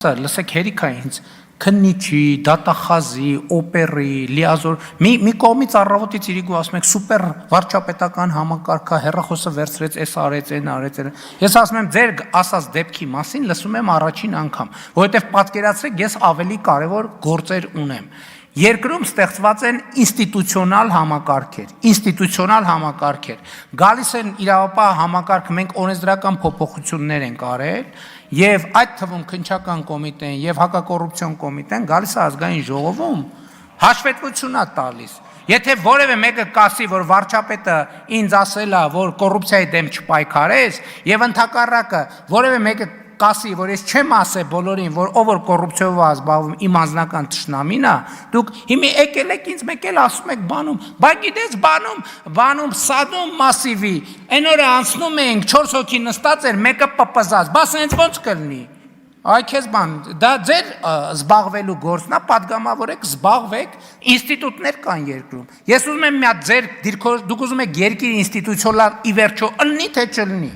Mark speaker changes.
Speaker 1: Լսեք հերիք է ինձ քննիչի, դատախազի, օպերի, լիազոր մի կողմից առավոտից իրիկու ասում եք սուպեր վարչապետական համակարգա հեռախոսը վերցրեց, էս արեց, այն արեց, ես ասում եմ ձեր ասած դեպքի մասին լսում եմ առաջին անգամ, որովհետև պատկերացրեք ես ավելի կարևոր գործեր ունեմ։ Երկրում ստեղծված են ինստիտուցիոնալ համակարգեր, գալիս են իրավապահ համակարգ, մենք օրենսդրական փոփոխություններ ենք արել, եւ այդ թվում քննչական կոմիտեն եւ հակակոռուպցիոն կոմիտեն գալիս է ազգային ժողովում հաշվետվություն է տալիս։ Եթե որևէ մեկը կասի, որ վարչապետը ինձ ասել է, որ կոռուպցիայի դեմ չպայքարես, եւ ընդհակառակը որևէ մեկը կասի, որ ես չեմ ասել բոլորին, որ ով որ կոռուպցիայով է զբաղվում, իմ անձնական թշնամին է, դուք հիմա եկել եք ինձ մեկ էլ ասում եք բանում, բայց գիտես բանում սադում մասիվի, այն օրը անցնում էինք 4 հոգի նստած էր, մեկը պպզած, բաս հենց ոնց կլինի։ Այ քեզ բան, դա ձեր զբաղվելու գործն է, պատգամավորեք, զբաղվեք, ինստիտուտներ կան երկրում։ Ես ուզում եմ մի հատ ձեր դիրքորոշ, դուք ուզում եք երկիր ինստիտուցիոնալ ի վերջո ըլնի թե չըլնի։